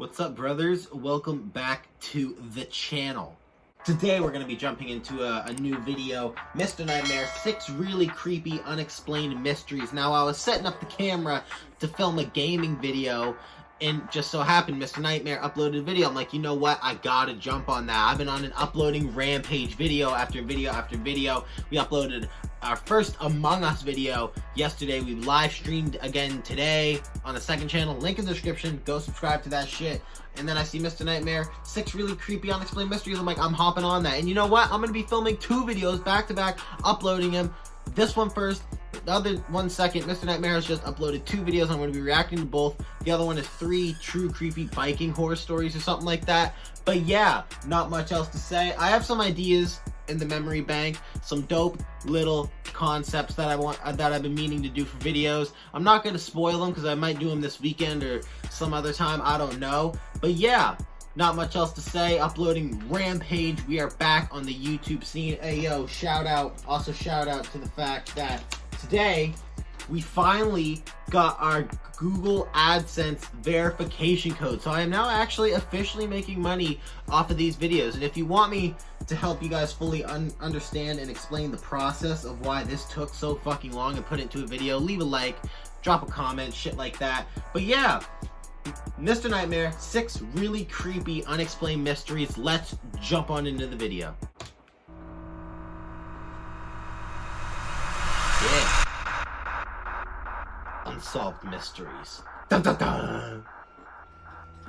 What's up, brothers? Welcome back to the channel. Today we're going to be jumping into a new video, Mr. Nightmare, 6 really creepy unexplained mysteries. Now, I was setting up the camera to film a gaming video, and just so happened Mr. Nightmare uploaded a video. I'm like, you know what? I gotta jump on that. I've been on an uploading rampage, video after video after video. We uploaded our first Among Us video yesterday. We live streamed again today on the second channel. Link in the description. Go subscribe to that shit. And then I see Mr. Nightmare, 6 really creepy unexplained mysteries. I'm like, I'm hopping on that. And you know what? I'm gonna be filming 2 videos back to back, uploading them. This one first, the other one second. Mr. Nightmare has just uploaded 2 videos. I'm going to be reacting to both. The other one is 3 true creepy Viking horror stories or something like that. But yeah, not much else to say. I have some ideas in the memory bank, some dope little concepts that I've been meaning to do for videos. I'm not going to spoil them because I might do them this weekend or some other time. I don't know. But yeah, not much else to say. Uploading rampage. We are back on the YouTube scene. Hey yo, shout out. Also shout out to the fact that today we finally got our Google AdSense verification code. So I am now actually officially making money off of these videos. And if you want me to help you guys fully understand and explain the process of why this took so fucking long and put it into a video, leave a like, drop a comment, shit like that. But yeah, Mr. Nightmare, 6 really creepy unexplained mysteries. Let's jump on into the video. Yeah. Unsolved mysteries. Dun, dun, dun.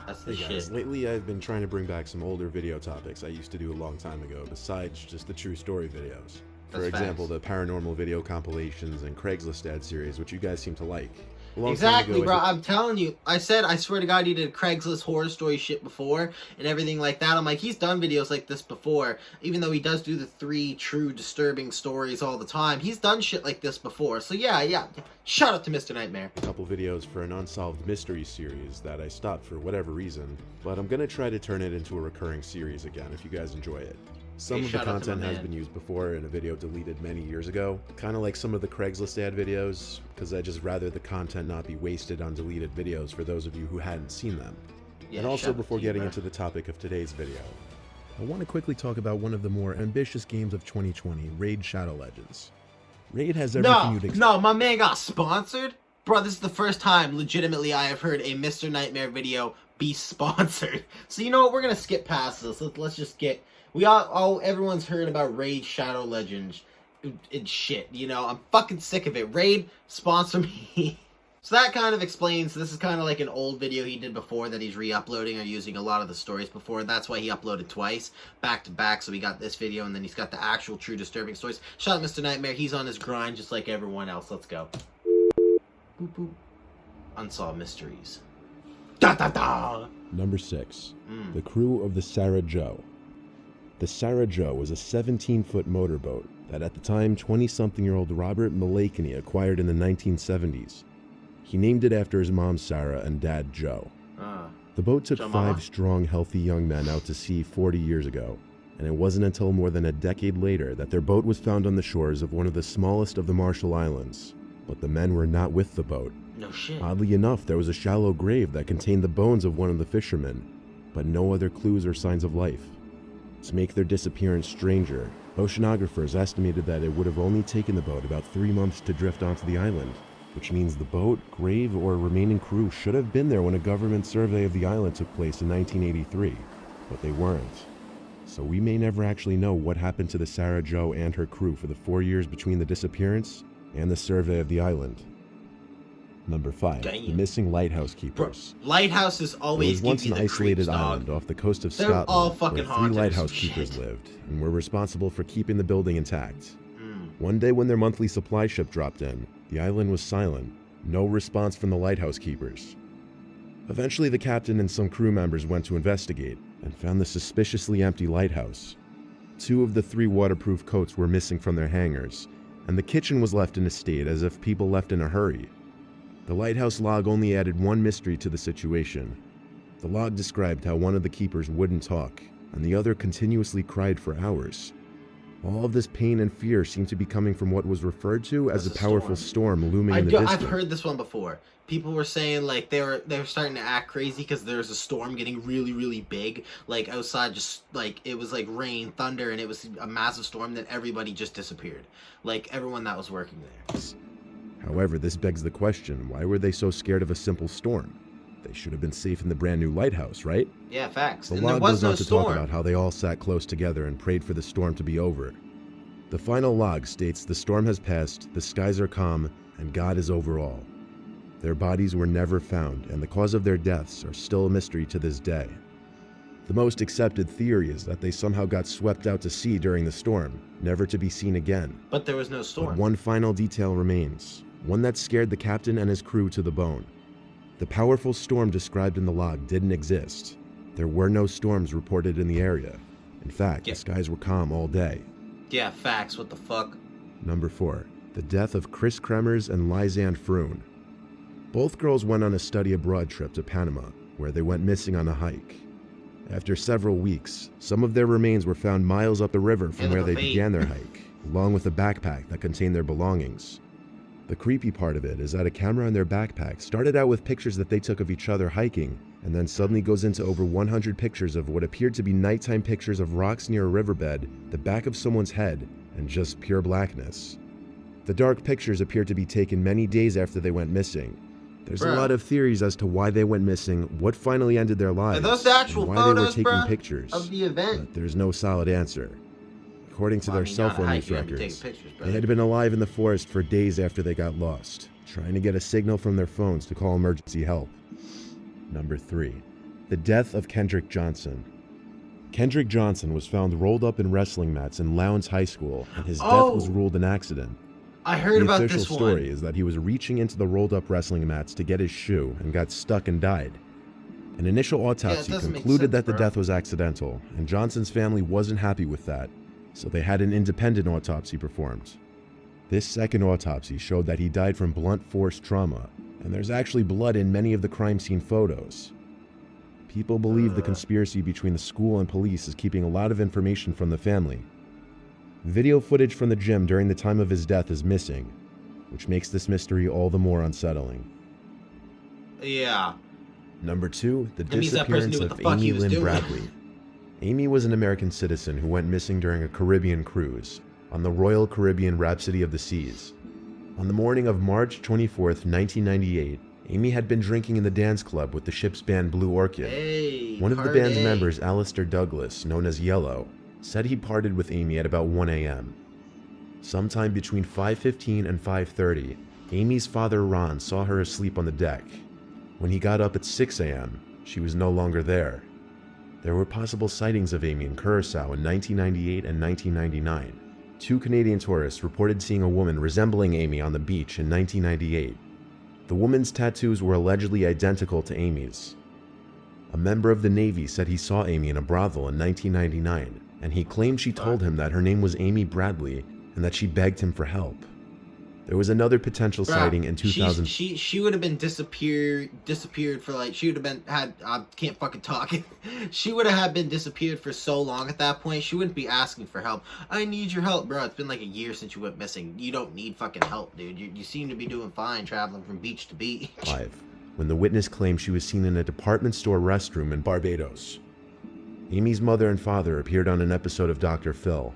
That's the Hey guys, shit. lately I've been trying to bring back some older video topics I used to do a long time ago, besides just the true story videos. For That's example, facts. the paranormal video compilations and Craigslist ad series, which you guys seem to like. A long time Exactly, ago, bro. I'm telling you. I swear to God, he did Craigslist horror story shit before and everything like that. I'm like, he's done videos like this before. Even though he does do the 3 true disturbing stories all the time, he's done shit like this before. So yeah. Shout out to Mr. Nightmare. a couple videos for an unsolved mystery series that I stopped for whatever reason, but I'm gonna try to turn it into a recurring series again if you guys enjoy it. Some Hey, of the shout out to my content has man. been used before in a video deleted many years ago, kind of like some of the Craigslist ad videos, because I just rather the content not be wasted on deleted videos for those of you who hadn't seen them. Yeah, And also, shout out before to you, getting bro. into the topic of today's video, I want to quickly talk about one of the more ambitious games of 2020, Raid Shadow Legends. Raid has everything you'd expect. No, my man got sponsored? Bro, this is the first time, legitimately, I have heard a Mr. Nightmare video be sponsored. So you know what? We're gonna skip past this. Let's just get... everyone's heard about Raid Shadow Legends and shit, you know? I'm fucking sick of it. Raid, sponsor me. So that kind of explains, this is kind of like an old video he did before that he's re-uploading or using a lot of the stories before. That's why he uploaded twice, back to back. So we got this video and then he's got the actual true disturbing stories. Shout out Mr. Nightmare. He's on his grind just like everyone else. Let's go. Boop, boop. Unsolved mysteries. Da da da! Number 6. The crew of the Sarah Joe. The Sarah Joe was a 17-foot motorboat that at the time 20-something-year-old Robert Mulakany acquired in the 1970s. He named it after his mom Sarah and dad Joe. The boat took Joe 5 Mama? strong, healthy young men out to sea 40 years ago, and it wasn't until more than a decade later that their boat was found on the shores of one of the smallest of the Marshall Islands. But the men were not with the boat. No shit. Oddly enough, there was a shallow grave that contained the bones of one of the fishermen, but no other clues or signs of life. To make their disappearance stranger, oceanographers estimated that it would have only taken the boat about 3 months to drift onto the island, which means the boat, grave, or remaining crew should have been there when a government survey of the island took place in 1983, but they weren't. So we may never actually know what happened to the Sarah Joe and her crew for the 4 years between the disappearance and the survey of the island. Number 5. Damn. The missing lighthouse Bro, keepers. lighthouses It always was once give you an the isolated creeps, dog. island off the coast of They're Scotland all fucking where 3 haunted or lighthouse some keepers shit. lived and were responsible for keeping the building intact. One day when their monthly supply ship dropped in, the island was silent. No response from the lighthouse keepers. Eventually the captain and some crew members went to investigate and found the suspiciously empty lighthouse. 2 of the 3 waterproof coats were missing from their hangars, and the kitchen was left in a state as if people left in a hurry. The lighthouse log only added one mystery to the situation. The log described how one of the keepers wouldn't talk, and the other continuously cried for hours. All of this pain and fear seemed to be coming from what was referred to as a powerful storm looming in the distance. I've heard this one before. People were saying like they were starting to act crazy because there was a storm getting really big, like outside, just like it was like rain, thunder, and it was a massive storm that everybody just disappeared, like everyone that was working there. However, this begs the question, why were they so scared of a simple storm? They should have been safe in the brand new lighthouse, right? Yeah, facts. The log goes on to talk about how they all sat close together and prayed for the storm to be over. The final log states the storm has passed, the skies are calm, and God is over all. Their bodies were never found, and the cause of their deaths are still a mystery to this day. The most accepted theory is that they somehow got swept out to sea during the storm, never to be seen again. But there was no storm. But one final detail remains, one that scared the captain and his crew to the bone. The powerful storm described in the log didn't exist. There were no storms reported in the area. In fact, the skies were calm all day. Yeah, facts. What the fuck? Number 4. The death of Chris Kremers and Lisanne Froon. Both girls went on a study abroad trip to Panama, where they went missing on a hike. After several weeks, some of their remains were found miles up the river from where they began their hike, along with a backpack that contained their belongings. The creepy part of it is that a camera in their backpack started out with pictures that they took of each other hiking, and then suddenly goes into over 100 pictures of what appeared to be nighttime pictures of rocks near a riverbed, the back of someone's head, and just pure blackness. The dark pictures appeared to be taken many days after they went missing. There's a lot of theories as to why they went missing, what finally ended their lives, and those actual why photos, they were taking pictures of the event. But there's no solid answer. According to their cell phone use records, they had been alive in the forest for days after they got lost, trying to get a signal from their phones to call emergency help. Number 3. The death of Kendrick Johnson. Kendrick Johnson was found rolled up in wrestling mats in Lowndes High School, and his death was ruled an accident. I heard about this one. The official story is that he was reaching into the rolled up wrestling mats to get his shoe and got stuck and died. An initial autopsy concluded that the death was accidental, and Johnson's family wasn't happy with that, so they had an independent autopsy performed. This second autopsy showed that he died from blunt force trauma, and there's actually blood in many of the crime scene photos. People believe the conspiracy between the school and police is keeping a lot of information from the family. Video footage from the gym during the time of his death is missing, which makes this mystery all the more unsettling. Yeah. Number 2, the disappearance of Amy Lynn Bradley. Amy was an American citizen who went missing during a Caribbean cruise on the Royal Caribbean Rhapsody of the Seas. On the morning of March 24th, 1998, Amy had been drinking in the dance club with the ship's band Blue Orchid. One of the band's members, Alistair Douglas, known as Yellow, said he parted with Amy at about 1 a.m. Sometime between 5:15 and 5:30, Amy's father Ron saw her asleep on the deck. When he got up at 6 a.m., she was no longer there. There were possible sightings of Amy in Curacao in 1998 and 1999. 2 Canadian tourists reported seeing a woman resembling Amy on the beach in 1998. The woman's tattoos were allegedly identical to Amy's. A member of the Navy said he saw Amy in a brothel in 1999, and he claimed she told him that her name was Amy Bradley and that she begged him for help. There was another potential sighting in 2000. She would have been disappeared for like, she would have been, I can't fucking talk. She would have been disappeared for so long at that point, she wouldn't be asking for help. I need your help, bro. It's been like a year since you went missing. You don't need fucking help, dude. You seem to be doing fine traveling from beach to beach. 5. When the witness claimed she was seen in a department store restroom in Barbados. Amy's mother and father appeared on an episode of Dr. Phil.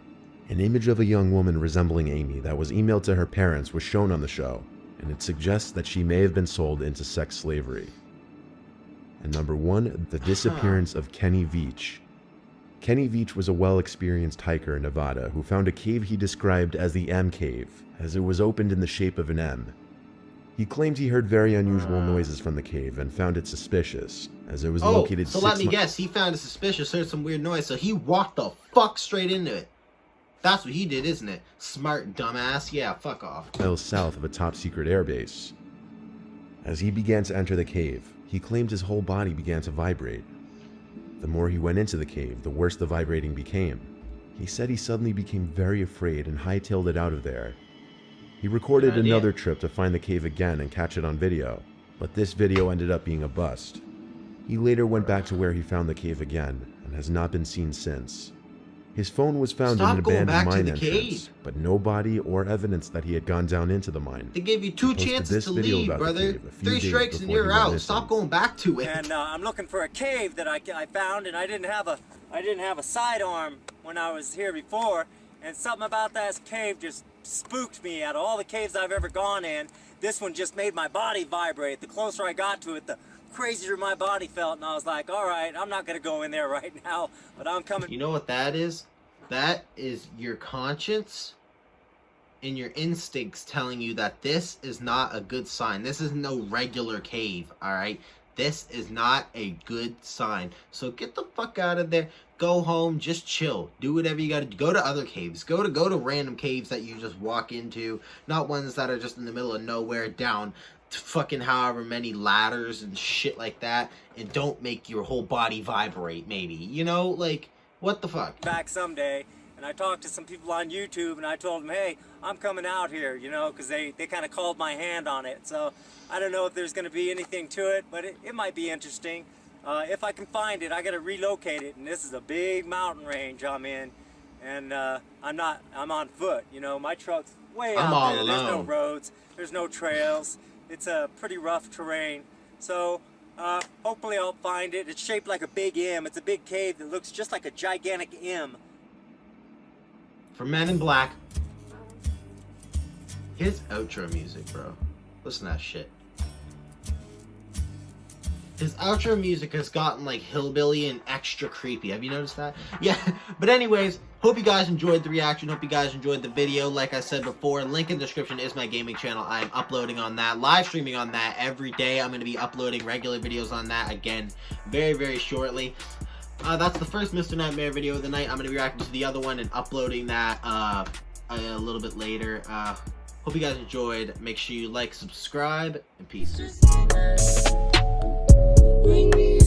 An image of a young woman resembling Amy that was emailed to her parents was shown on the show, and it suggests that she may have been sold into sex slavery. And number 1, the disappearance of Kenny Veach. Kenny Veach was a well-experienced hiker in Nevada who found a cave he described as the M Cave, as it was opened in the shape of an M. He claimed he heard very unusual noises from the cave and found it suspicious, as it was located 6 miles... So let me guess, he found it suspicious, heard some weird noise, so he walked the fuck straight into it. That's what he did, isn't it? Smart dumbass. Yeah, fuck off. Miles south of a top-secret airbase. As he began to enter the cave, he claimed his whole body began to vibrate. The more he went into the cave, the worse the vibrating became. He said he suddenly became very afraid and hightailed it out of there. He recorded another trip to find the cave again and catch it on video, but this video ended up being a bust. He later went back to where he found the cave again and has not been seen since. His phone was found Stop in an going abandoned back to mine the entrance, cave. but no body or evidence that he had gone down into the mine. They gave you 2 He posted chances this to video leave, about the brother. cave a few 3 days strikes and before he you're went out. missing. Stop going back to it. And I'm looking for a cave that I found, and I didn't have a sidearm when I was here before, and something about that cave just spooked me. Out of all the caves I've ever gone in, this one just made my body vibrate. The closer I got to it, the crazier my body felt, and I was like, all right, I'm not gonna go in there right now, but I'm coming. You know what that is? That is your conscience and your instincts telling you that this is not a good sign. This is no regular cave, alright? This is not a good sign. So get the fuck out of there. Go home, just chill. Do whatever you gotta do. Go to other caves. Go to random caves that you just walk into. Not ones that are just in the middle of nowhere down to fucking however many ladders and shit like that. And don't make your whole body vibrate, maybe. You know, like, what the fuck? Back someday, and I talked to some people on YouTube, and I told them, hey, I'm coming out here, you know, because they kind of called my hand on it. So I don't know if there's going to be anything to it, but it might be interesting. If I can find it, I got to relocate it, and this is a big mountain range I'm in, and I'm on foot, you know, my truck's way I'm out all there. There's no alone. roads, there's no trails, it's a pretty rough terrain. So hopefully I'll find it. It's shaped like a big M. It's a big cave that looks just like a gigantic M. For Men in Black. His outro music, bro. Listen to that shit. His outro music has gotten like hillbilly and extra creepy. Have you noticed that? Yeah. But anyways, hope you guys enjoyed the reaction. Hope you guys enjoyed the video. Like I said before, link in the description is my gaming channel. I am uploading on that, live streaming on that every day. I'm going to be uploading regular videos on that again very, very shortly. That's the first Mr. Nightmare video of the night. I'm going to be reacting to the other one and uploading that a little bit later. Hope you guys enjoyed. Make sure you like, subscribe, and peace. Bring me